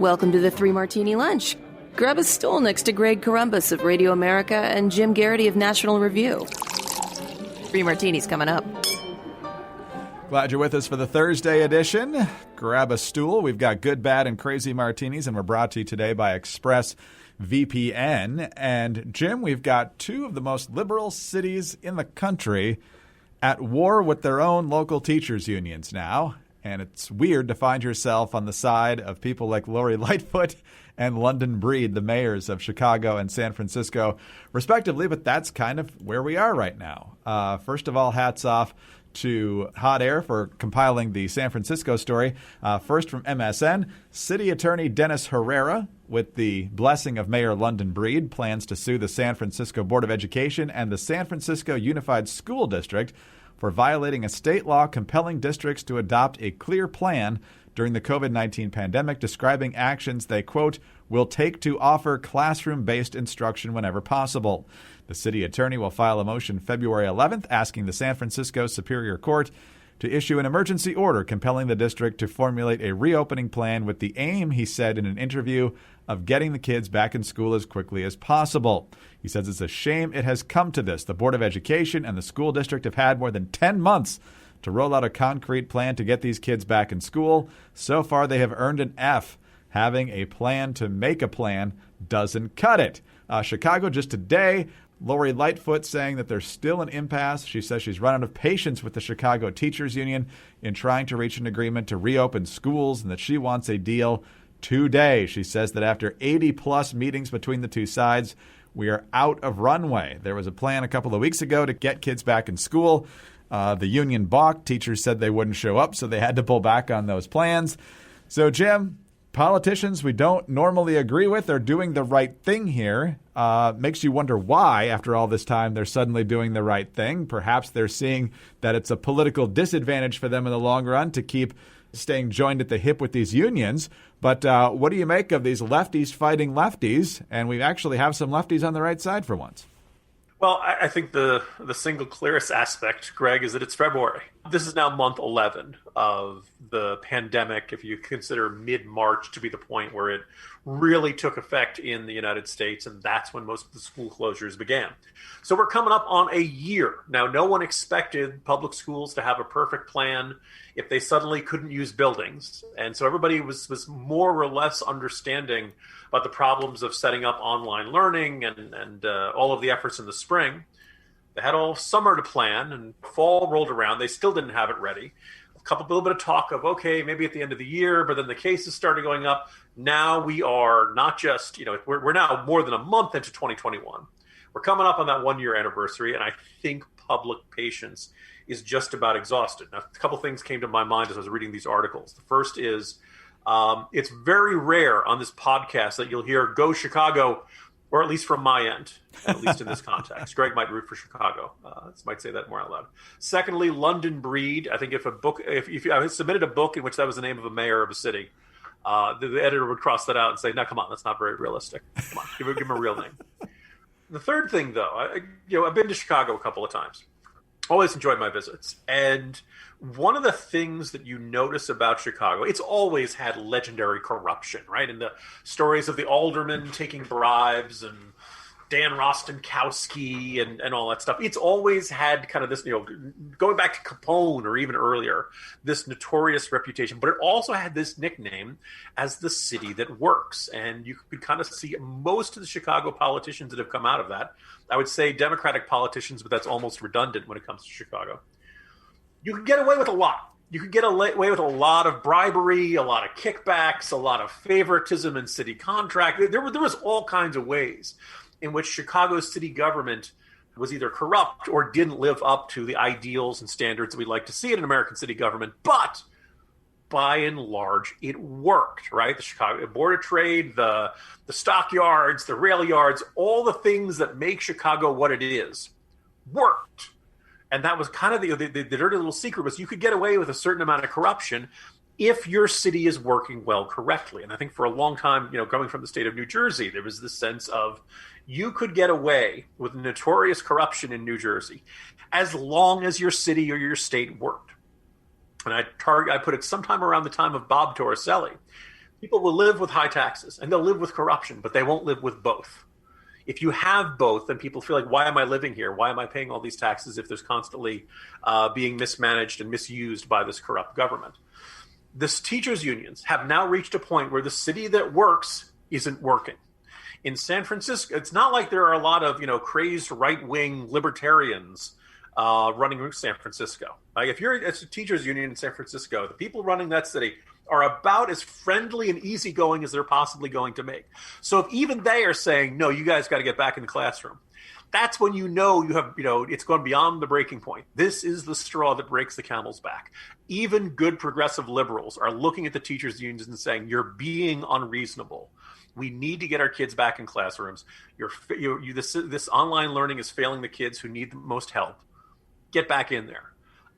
Welcome to the Three Martini Lunch. Grab a stool next to Greg Columbus of Radio America and Jim Garrity of National Review. Three Martinis coming up. Glad you're with us for the Thursday edition. Grab a stool. We've got good, bad, and crazy martinis, and we're brought to you today by ExpressVPN. And Jim, we've got two of the most liberal cities in the country at war with their own local teachers' unions now. And it's weird to find yourself on the side of people like Lori Lightfoot and London Breed, the mayors of Chicago and San Francisco, respectively. But that's kind of where we are right now. First of all, hats off to Hot Air for compiling the San Francisco story. First from MSN, City Attorney Dennis Herrera, with the blessing of Mayor London Breed, plans to sue the San Francisco Board of Education and the San Francisco Unified School District for violating a state law compelling districts to adopt a clear plan during the COVID-19 pandemic, describing actions they, quote, will take to offer classroom-based instruction whenever possible. The city attorney will file a motion February 11th asking the San Francisco Superior Court to issue an emergency order compelling the district to formulate a reopening plan with the aim, he said in an interview, of getting the kids back in school as quickly as possible. He says it's a shame it has come to this. The Board of Education and the school district have had more than 10 months to roll out a concrete plan to get these kids back in school. So far, they have earned an F. Having a plan to make a plan doesn't cut it. Chicago just today, Lori Lightfoot saying that there's still an impasse. She says she's run out of patience with the Chicago Teachers Union in trying to reach an agreement to reopen schools and that she wants a deal today. She says that after 80-plus meetings between the two sides, we are out of runway. There was a plan a couple of weeks ago to get kids back in school. The union balked. Teachers said they wouldn't show up, so they had to pull back on those plans. So, Jim, politicians we don't normally agree with are doing the right thing here. Makes you wonder why, after all this time, they're suddenly doing the right thing. Perhaps they're seeing that it's a political disadvantage for them in the long run to keep staying joined at the hip with these unions. But what do you make of these lefties fighting lefties? And we actually have some lefties on the right side for once. Well, I think the single clearest aspect, Greg, is that it's February. This is now month 11 of the pandemic, if you consider mid-March to be the point where it really took effect in the United States, and that's when most of the school closures began. So we're coming up on a year. Now, no one expected public schools to have a perfect plan if they suddenly couldn't use buildings. And so everybody was more or less understanding about the problems of setting up online learning and all of the efforts in the spring. They had all summer to plan, and fall rolled around. They still didn't have it ready. A little bit of talk of, okay, maybe at the end of the year, but then the cases started going up. Now we are not just, we're now more than a month into 2021. We're coming up on that 1-year anniversary, and I think public patience is just about exhausted. Now, a couple things came to my mind as I was reading these articles. The first is it's very rare on this podcast that you'll hear "Go Chicago," or at least from my end, at least in this context. Greg might root for Chicago. Might say that more out loud. Secondly, London Breed. I think if I submitted a book in which that was the name of a mayor of a city, the editor would cross that out and say, "No, come on, that's not very realistic. Come on, give him a real name." The third thing, though, I've been to Chicago a couple of times. Always enjoyed my visits. And one of the things that you notice about Chicago, it's always had legendary corruption, right? And the stories of the aldermen taking bribes and Dan Rostenkowski and all that stuff. It's always had kind of this, going back to Capone or even earlier, this notorious reputation. But it also had this nickname as the city that works. And you could kind of see most of the Chicago politicians that have come out of that. I would say Democratic politicians, but that's almost redundant when it comes to Chicago. You could get away with a lot. You could get away with a lot of bribery, a lot of kickbacks, a lot of favoritism in city contract. There was all kinds of ways in which Chicago's city government was either corrupt or didn't live up to the ideals and standards that we'd like to see in an American city government. But by and large, it worked, right? The Chicago Board of Trade, the stockyards, the rail yards, all the things that make Chicago what it is worked. And that was kind of the dirty little secret, was you could get away with a certain amount of corruption if your city is working well correctly. And I think for a long time, coming from the state of New Jersey, there was this sense of you could get away with notorious corruption in New Jersey as long as your city or your state worked. And I put it sometime around the time of Bob Torricelli. People will live with high taxes and they'll live with corruption, but they won't live with both. If you have both, then people feel like, why am I living here? Why am I paying all these taxes if there's constantly being mismanaged and misused by this corrupt government? This teachers' unions have now reached a point where the city that works isn't working. In San Francisco, it's not like there are a lot of, crazed right-wing libertarians running San Francisco. Like if you're a teachers' union in San Francisco, the people running that city are about as friendly and easygoing as they're possibly going to make. So if even they are saying, no, you guys got to get back in the classroom, that's when you have, it's gone beyond the breaking point. This is the straw that breaks the camel's back. Even good progressive liberals are looking at the teachers' unions and saying, you're being unreasonable. We need to get our kids back in classrooms. This online learning is failing the kids who need the most help. Get back in there.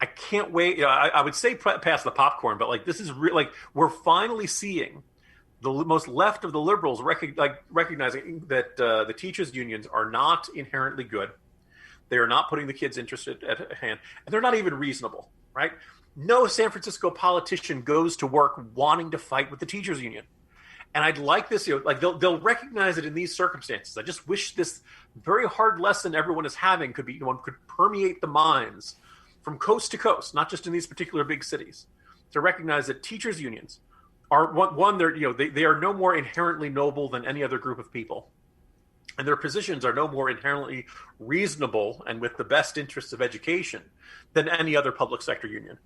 I can't wait. I would say pass the popcorn, but this is we're finally seeing the most left of the liberals recognizing that the teachers' unions are not inherently good. They are not putting the kids' interest at hand, and they're not even reasonable. Right? No San Francisco politician goes to work wanting to fight with the teachers' union. And I'd like this, they'll recognize it in these circumstances. I just wish this very hard lesson everyone is having could permeate the minds from coast to coast, not just in these particular big cities, to recognize that teachers' unions are they are no more inherently noble than any other group of people, and their positions are no more inherently reasonable and with the best interests of education than any other public sector union.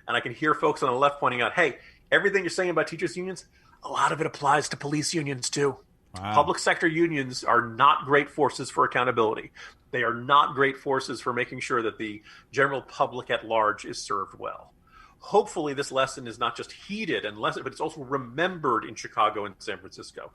And I can hear folks on the left pointing out, hey, everything you're saying about teachers' unions, a lot of it applies to police unions too. Wow. Public sector unions are not great forces for accountability. They are not great forces for making sure that the general public at large is served well. Hopefully this lesson is not just heeded but it's also remembered in Chicago and San Francisco.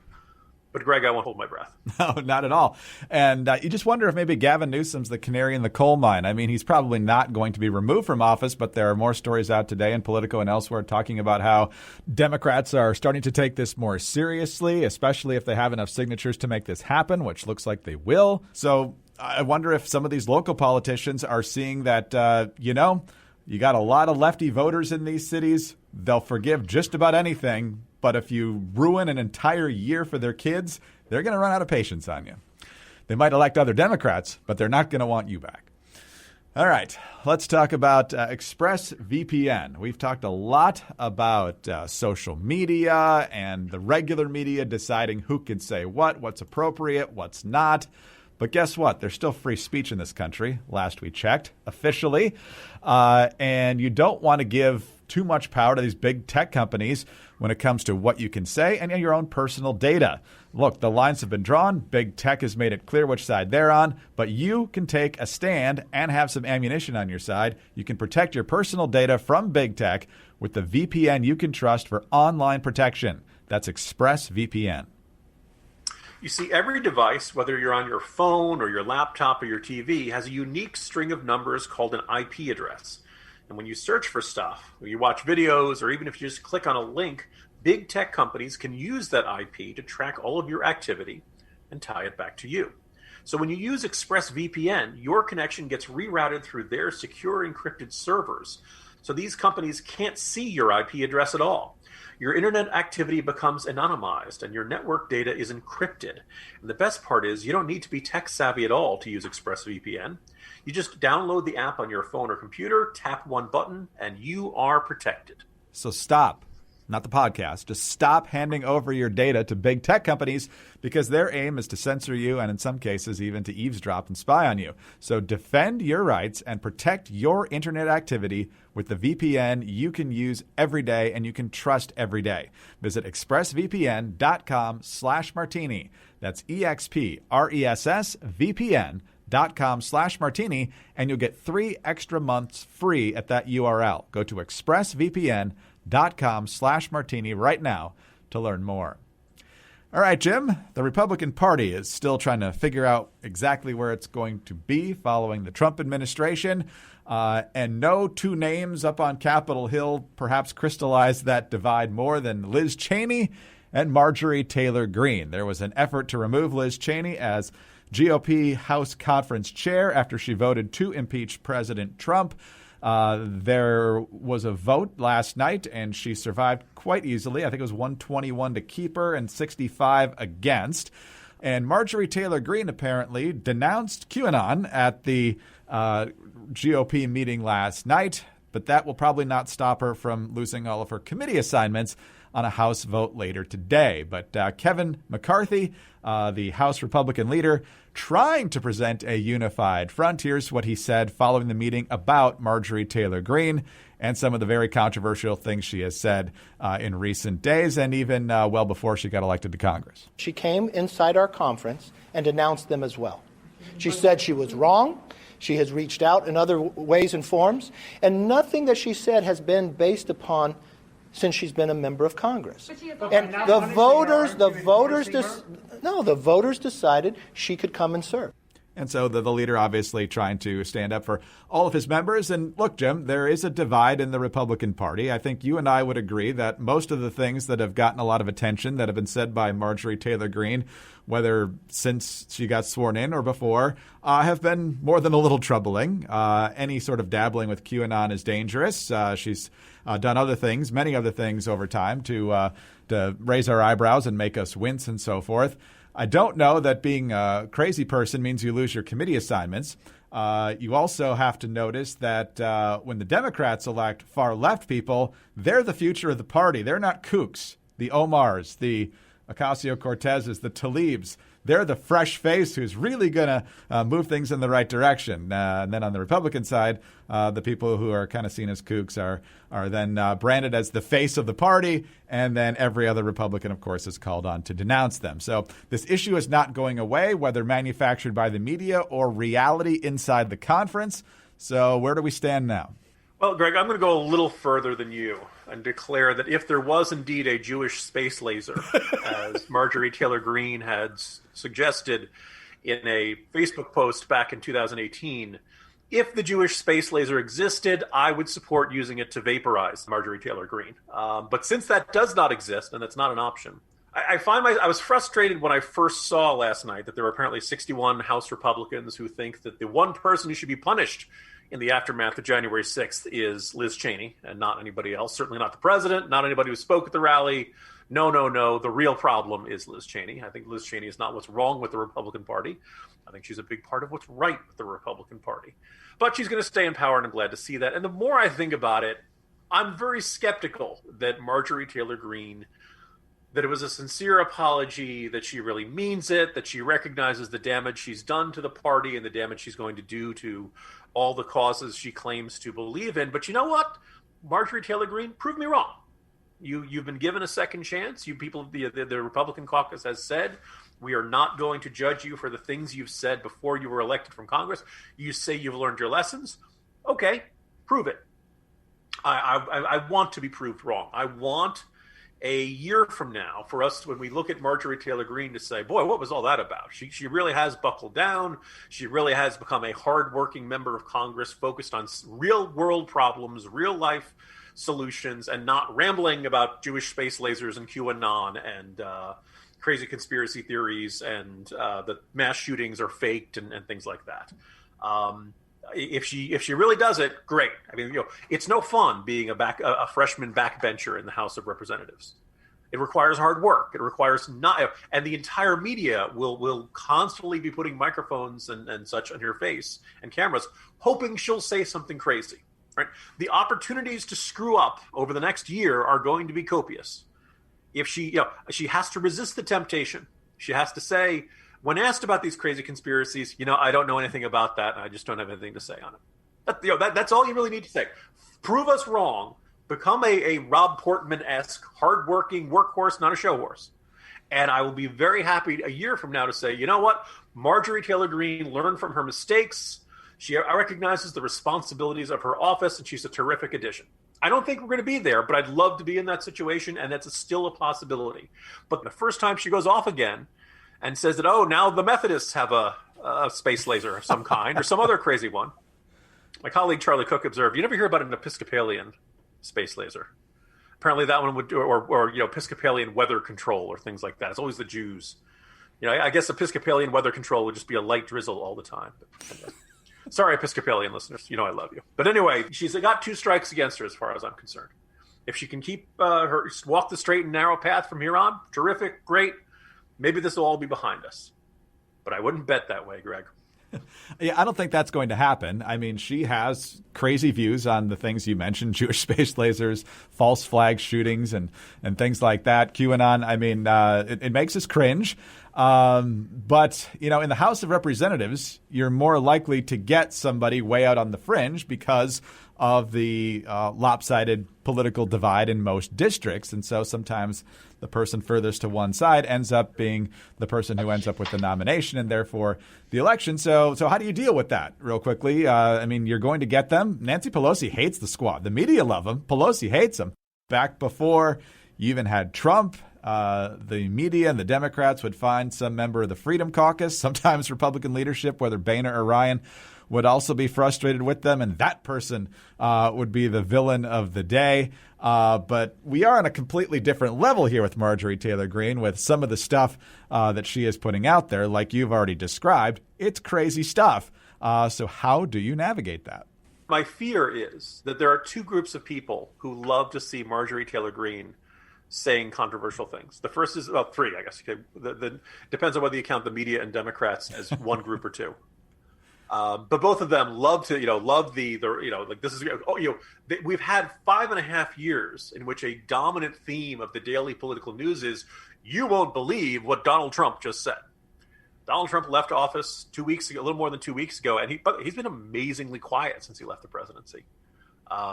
But Greg, I won't hold my breath. No, not at all. And you just wonder if maybe Gavin Newsom's the canary in the coal mine. I mean, he's probably not going to be removed from office, but there are more stories out today in Politico and elsewhere talking about how Democrats are starting to take this more seriously, especially if they have enough signatures to make this happen, which looks like they will. So I wonder if some of these local politicians are seeing that, you got a lot of lefty voters in these cities. They'll forgive just about anything. But if you ruin an entire year for their kids, they're going to run out of patience on you. They might elect other Democrats, but they're not going to want you back. All right, let's talk about ExpressVPN. We've talked a lot about social media and the regular media deciding who can say what's appropriate, what's not. But guess what? There's still free speech in this country, last we checked, officially. And you don't want to give too much power to these big tech companies when it comes to what you can say and your own personal data. Look, the lines have been drawn. Big tech has made it clear which side they're on. But you can take a stand and have some ammunition on your side. You can protect your personal data from big tech with the VPN you can trust for online protection. That's ExpressVPN. You see, every device, whether you're on your phone or your laptop or your TV, has a unique string of numbers called an IP address. And when you search for stuff, or you watch videos, or even if you just click on a link, big tech companies can use that IP to track all of your activity and tie it back to you. So when you use ExpressVPN, your connection gets rerouted through their secure encrypted servers. So these companies can't see your IP address at all. Your internet activity becomes anonymized and your network data is encrypted. And the best part is you don't need to be tech savvy at all to use ExpressVPN. You just download the app on your phone or computer, tap one button, and you are protected. So stop, not the podcast, just stop handing over your data to big tech companies because their aim is to censor you and in some cases even to eavesdrop and spy on you. So defend your rights and protect your internet activity with the VPN you can use every day and you can trust every day. Visit expressvpn.com/martini. That's expressvpn.com/martini, and you'll get 3 extra months free at that URL. Go to expressvpn.com/martini right now to learn more. All right, Jim, the Republican Party is still trying to figure out exactly where it's going to be following the Trump administration. And no two names up on Capitol Hill perhaps crystallized that divide more than Liz Cheney and Marjorie Taylor Greene. There was an effort to remove Liz Cheney as GOP House Conference chair after she voted to impeach President Trump. There was a vote last night, and she survived quite easily. I think it was 121 to keep her and 65 against. And Marjorie Taylor Greene apparently denounced QAnon at the GOP meeting last night, but that will probably not stop her from losing all of her committee assignments on a House vote later today. But Kevin McCarthy, the House Republican leader, trying to present a unified front. Here's what he said following the meeting about Marjorie Taylor Greene and some of the very controversial things she has said in recent days and even well before she got elected to Congress. She came inside our conference and denounced them as well. She said she was wrong. She has reached out in other ways and forms, and nothing that she said has been based upon since she's been a member of Congress. And the voters decided she could come and serve. And so the leader obviously trying to stand up for all of his members. And look, Jim, there is a divide in the Republican Party. I think you and I would agree that most of the things that have gotten a lot of attention that have been said by Marjorie Taylor Greene, whether since she got sworn in or before, have been more than a little troubling. Any sort of dabbling with QAnon is dangerous. She's done other things, many other things over time to raise our eyebrows and make us wince and so forth. I don't know that being a crazy person means you lose your committee assignments. You also have to notice that when the Democrats elect far left people, they're the future of the party. They're not kooks, the Omars, the Ocasio-Cortezes, the Tlaibs. They're the fresh face who's really going to move things in the right direction. And then on the Republican side, the people who are kind of seen as kooks are then branded as the face of the party. And then every other Republican, of course, is called on to denounce them. So this issue is not going away, whether manufactured by the media or reality inside the conference. So where do we stand now? Well, Greg, I'm going to go a little further than you and declare that if there was indeed a Jewish space laser, as Marjorie Taylor Greene had suggested in a Facebook post back in 2018, if the Jewish space laser existed, I would support using it to vaporize Marjorie Taylor Greene. But since that does not exist, and that's not an option, I was frustrated when I first saw last night that there were apparently 61 House Republicans who think that the one person who should be punished in the aftermath of January 6th is Liz Cheney and not anybody else, certainly not the president, not anybody who spoke at the rally. No. The real problem is Liz Cheney. I think Liz Cheney is not what's wrong with the Republican Party. I think she's a big part of what's right with the Republican Party. But she's going to stay in power, and I'm glad to see that. And the more I think about it, I'm very skeptical that Marjorie Taylor Greene, that it was a sincere apology, that she really means it, that she recognizes the damage she's done to the party and the damage she's going to do to all the causes she claims to believe in. But you know what? Marjorie Taylor Greene, prove me wrong. You've been given a second chance. You people, the Republican caucus has said, we are not going to judge you for the things you've said before you were elected from Congress. You say you've learned your lessons. Okay, prove it. I want to be proved wrong. I want a year from now for us, when we look at Marjorie Taylor Greene, to say, boy, what was all that about? She really has buckled down. She really has become a hardworking member of Congress focused on real world problems, real life solutions, and not rambling about Jewish space lasers and QAnon and crazy conspiracy theories and that mass shootings are faked and things like that. If she really does it, great. I mean, it's no fun being a freshman backbencher in the House of Representatives. It requires hard work. It requires and the entire media will constantly be putting microphones and such on her face and cameras, hoping she'll say something crazy. Right? The opportunities to screw up over the next year are going to be copious. If she has to resist the temptation. She has to say, when asked about these crazy conspiracies, I don't know anything about that, and I just don't have anything to say on it. That's all you really need to say. Prove us wrong. Become a Rob Portman-esque, hardworking workhorse, not a show horse. And I will be very happy a year from now to say, you know what? Marjorie Taylor Greene learned from her mistakes. She recognizes the responsibilities of her office, and she's a terrific addition. I don't think we're going to be there, but I'd love to be in that situation, and that's still a possibility. But the first time she goes off again and says that, now the Methodists have a space laser of some kind or some other crazy one. My colleague Charlie Cook observed, you never hear about an Episcopalian space laser. Apparently that one would do, or Episcopalian weather control or things like that. It's always the Jews. I guess Episcopalian weather control would just be a light drizzle all the time. Sorry, Episcopalian listeners. You know I love you. But anyway, she's got 2 strikes against her as far as I'm concerned. If she can keep her walk the straight and narrow path from here on, terrific, great. Maybe this will all be behind us. But I wouldn't bet that way, Greg. Yeah, I don't think that's going to happen. I mean, she has crazy views on the things you mentioned, Jewish space lasers, false flag shootings, and things like that. QAnon, I mean, it makes us cringe. But, in the House of Representatives, you're more likely to get somebody way out on the fringe because of the lopsided political divide in most districts. And so sometimes the person furthest to one side ends up being the person who ends up with the nomination and therefore the election. So how do you deal with that real quickly? I mean, you're going to get them. Nancy Pelosi hates the squad. The media love them. Pelosi hates them. Back before you even had Trump, the media and the Democrats would find some member of the Freedom Caucus, sometimes Republican leadership, whether Boehner or Ryan, would also be frustrated with them, and that person would be the villain of the day. But we are on a completely different level here with Marjorie Taylor Greene with some of the stuff that she is putting out there, like you've already described. It's crazy stuff. So how do you navigate that? My fear is that there are 2 groups of people who love to see Marjorie Taylor Greene saying controversial things. The first is, 3, I guess. Okay. The depends on whether you count the media and Democrats as one group or 2. But both of them love to, love the like this is, we've had 5.5 years in which a dominant theme of the daily political news is you won't believe what Donald Trump just said. Donald Trump left office 2 weeks ago, a little more than 2 weeks ago, and he's been amazingly quiet since he left the presidency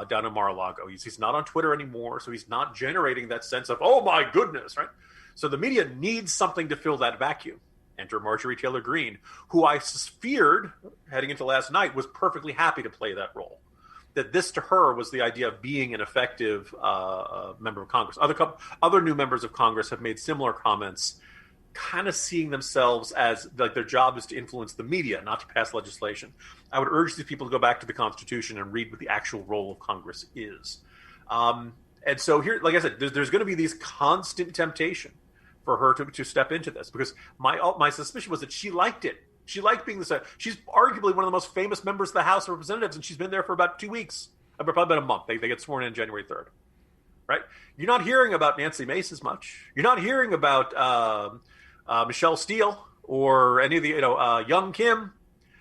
down in Mar-a-Lago. He's not on Twitter anymore, so he's not generating that sense of, oh my goodness, right? So the media needs something to fill that vacuum. Enter Marjorie Taylor Greene, who I feared heading into last night was perfectly happy to play that role. That this to her was the idea of being an effective member of Congress. Other new members of Congress have made similar comments, kind of seeing themselves as like their job is to influence the media, not to pass legislation. I would urge these people to go back to the Constitution and read what the actual role of Congress is. And so here, like I said, there's going to be these constant temptation for her to step into this, because my suspicion was that she liked it. She liked being she's arguably one of the most famous members of the House of Representatives, and she's been there for about 2 weeks, probably about a month. They get sworn in January 3rd, right? You're not hearing about Nancy Mace as much. You're not hearing about Michelle Steele or any of the Young Kim.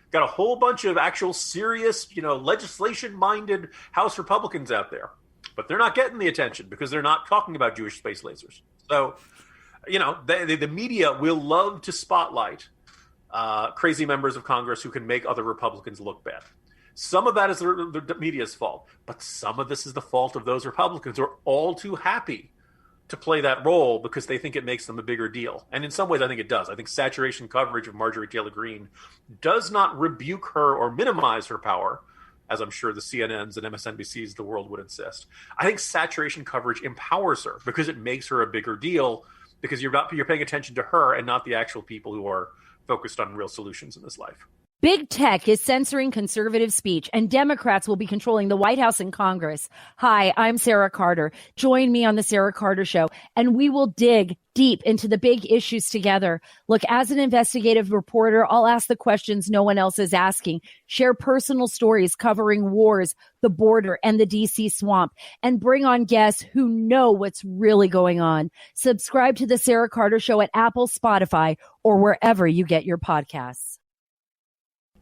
Got a whole bunch of actual serious legislation-minded House Republicans out there, but they're not getting the attention because they're not talking about Jewish space lasers. So the media will love to spotlight crazy members of Congress who can make other Republicans look bad. Some of that is the media's fault, but some of this is the fault of those Republicans who are all too happy to play that role because they think it makes them a bigger deal. And in some ways, I think it does. I think saturation coverage of Marjorie Taylor Greene does not rebuke her or minimize her power, as I'm sure the CNNs and MSNBCs of the world would insist. I think saturation coverage empowers her because it makes her a bigger deal, because you're paying attention to her and not the actual people who are focused on real solutions in this life. Big tech is censoring conservative speech, and Democrats will be controlling the White House and Congress. Hi, I'm Sarah Carter. Join me on the Sarah Carter Show, and we will dig deep into the big issues together. Look, as an investigative reporter, I'll ask the questions no one else is asking, share personal stories covering wars, the border, and the D.C. swamp, and bring on guests who know what's really going on. Subscribe to the Sarah Carter Show at Apple, Spotify, or wherever you get your podcasts.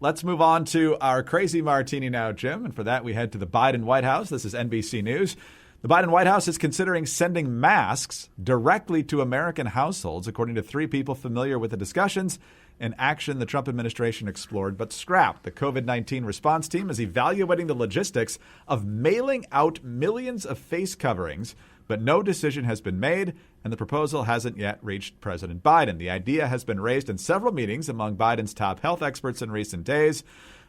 Let's move on to our crazy martini now, Jim. And for that, we head to the Biden White House. This is NBC News. The Biden White House is considering sending masks directly to American households, according to 3 people familiar with the discussions and action the Trump administration explored but scrapped. The COVID-19 response team is evaluating the logistics of mailing out millions of face coverings, but no decision has been made, and the proposal hasn't yet reached President Biden. The idea has been raised in several meetings among Biden's top health experts in recent days.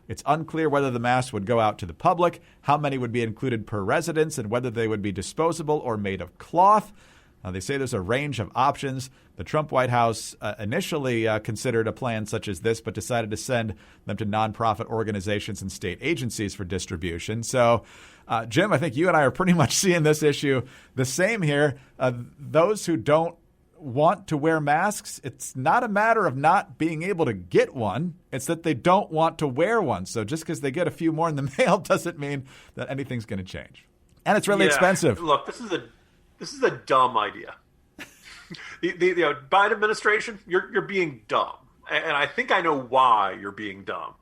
It's unclear whether the masks would go out to the public, how many would be included per residence, and whether they would be disposable or made of cloth. They say there's a range of options. The Trump White House initially considered a plan such as this, but decided to send them to nonprofit organizations and state agencies for distribution. So, Jim, I think you and I are pretty much seeing this issue the same here. Those who don't want to wear masks, it's not a matter of not being able to get one. It's that they don't want to wear one. So just because they get a few more in the mail doesn't mean that anything's going to change. And it's really expensive. Look, this is a dumb idea. the Biden administration, you're being dumb. And I think I know why you're being dumb.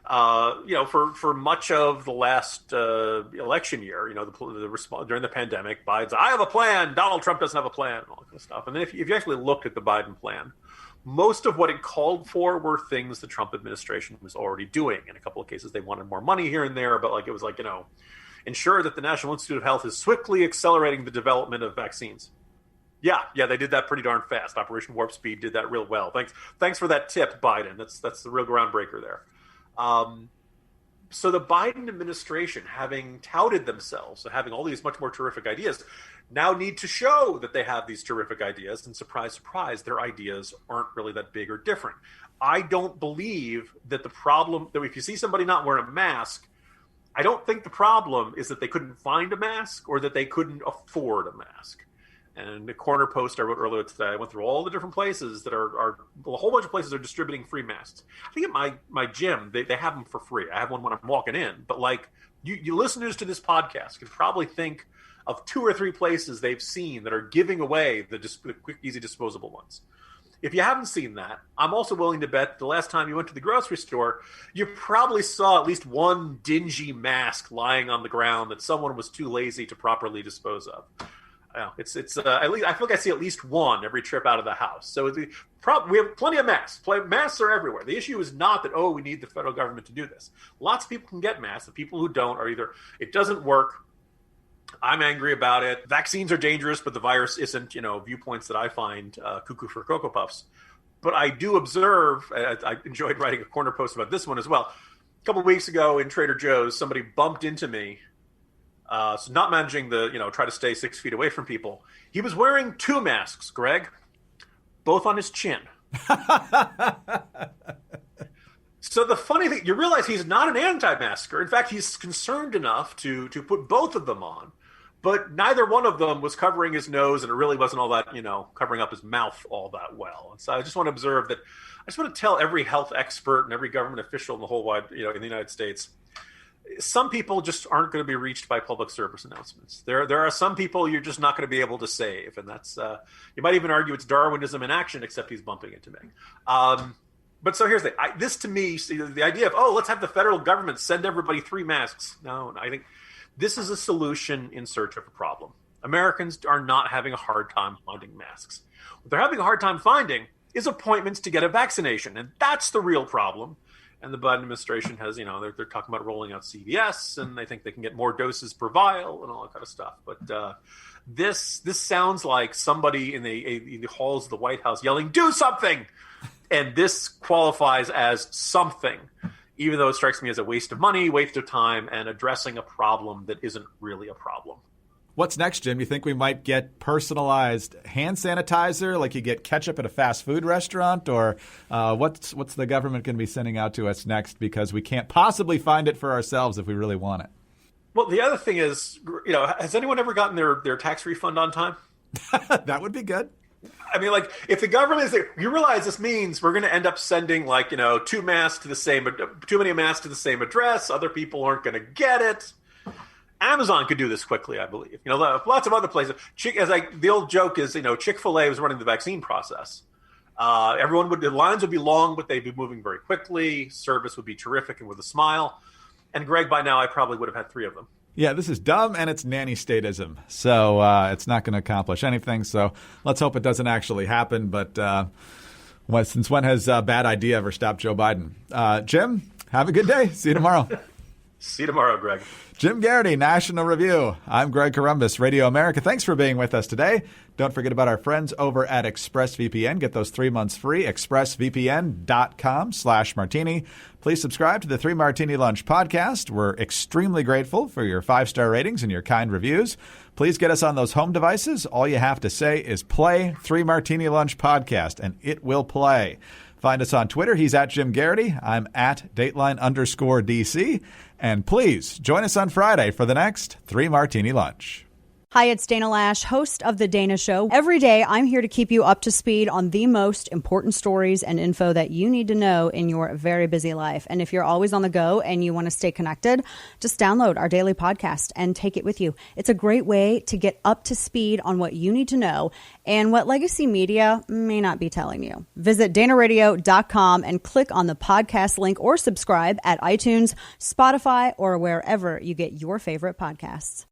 For much of the last election year, the response during the pandemic, Biden's, I have a plan. Donald Trump doesn't have a plan, and all that kind of stuff. And then if you actually looked at the Biden plan, most of what it called for were things the Trump administration was already doing. In a couple of cases, they wanted more money here and there, but it was ensure that the National Institute of Health is swiftly accelerating the development of vaccines. Yeah, they did that pretty darn fast. Operation Warp Speed did that real well. Thanks for that tip, Biden. That's the real groundbreaker there. So the Biden administration, having touted themselves, having all these much more terrific ideas, now need to show that they have these terrific ideas. And surprise, surprise, their ideas aren't really that big or different. I don't believe that the problem, that if you see somebody not wearing a mask, I don't think the problem is that they couldn't find a mask or that they couldn't afford a mask. And the corner post I wrote earlier today, I went through all the different places that are a whole bunch of places are distributing free masks. I think at my gym, they have them for free. I have one when I'm walking in. But you listeners to this podcast can probably think of 2 or 3 places they've seen that are giving away the quick, easy, disposable ones. If you haven't seen that, I'm also willing to bet the last time you went to the grocery store, you probably saw at least one dingy mask lying on the ground that someone was too lazy to properly dispose of. It's at least I feel like I see at least one every trip out of the house. So we have plenty of masks. Masks are everywhere. The issue is not that, we need the federal government to do this. Lots of people can get masks. The people who don't are either it doesn't work, I'm angry about it, vaccines are dangerous, but the virus isn't, viewpoints that I find cuckoo for Cocoa Puffs. But I do observe, I enjoyed writing a corner post about this one as well. A couple of weeks ago in Trader Joe's, somebody bumped into me. So not managing try to stay 6 feet away from people. He was wearing 2 masks, Greg, both on his chin. So the funny thing, you realize he's not an anti-masker. In fact, he's concerned enough to put both of them on. But neither one of them was covering his nose, and it really wasn't all that, covering up his mouth all that well. And so I just want to observe that. I just want to tell every health expert and every government official in the whole wide, in the United States, some people just aren't going to be reached by public service announcements. There are some people you're just not going to be able to save, and that's you might even argue it's Darwinism in action, except he's bumping into me. But so here's this to me, the idea of let's have the federal government send everybody 3 masks. No, I think this is a solution in search of a problem. Americans are not having a hard time finding masks. What they're having a hard time finding is appointments to get a vaccination, and that's the real problem. And the Biden administration has, they're talking about rolling out CVS, and they think they can get more doses per vial and all that kind of stuff. But this sounds like somebody in the halls of the White House yelling, "Do something!" And this qualifies as something, even though it strikes me as a waste of money, waste of time, and addressing a problem that isn't really a problem. What's next, Jim? You think we might get personalized hand sanitizer like you get ketchup at a fast food restaurant? Or what's the government going to be sending out to us next because we can't possibly find it for ourselves if we really want it? Well, the other thing is, has anyone ever gotten their tax refund on time? That would be good. I mean, if the government is there, you realize this means we're going to end up sending 2 masks to the same, too many masks to the same address. Other people aren't going to get it. Amazon could do this quickly, I believe. Lots of other places. The old joke is, Chick-fil-A was running the vaccine process. The lines would be long, but they'd be moving very quickly. Service would be terrific and with a smile. And Greg, by now, I probably would have had 3 of them. Yeah, this is dumb and it's nanny statism. So it's not going to accomplish anything. So let's hope it doesn't actually happen. But since when has a bad idea ever stopped Joe Biden? Jim, have a good day. See you tomorrow. See you tomorrow, Greg. Jim Garrity, National Review. I'm Greg Corombos, Radio America. Thanks for being with us today. Don't forget about our friends over at ExpressVPN. Get those 3 months free. ExpressVPN.com/martini. Please subscribe to the 3 Martini Lunch podcast. We're extremely grateful for your 5-star ratings and your kind reviews. Please get us on those home devices. All you have to say is play 3 Martini Lunch podcast, and it will play. Find us on Twitter. He's at Jim Garrity. I'm at Dateline_DC. And please join us on Friday for the next 3 Martini Lunch. Hi, it's Dana Lash, host of The Dana Show. Every day, I'm here to keep you up to speed on the most important stories and info that you need to know in your very busy life. And if you're always on the go and you want to stay connected, just download our daily podcast and take it with you. It's a great way to get up to speed on what you need to know and what legacy media may not be telling you. Visit danaradio.com and click on the podcast link or subscribe at iTunes, Spotify, or wherever you get your favorite podcasts.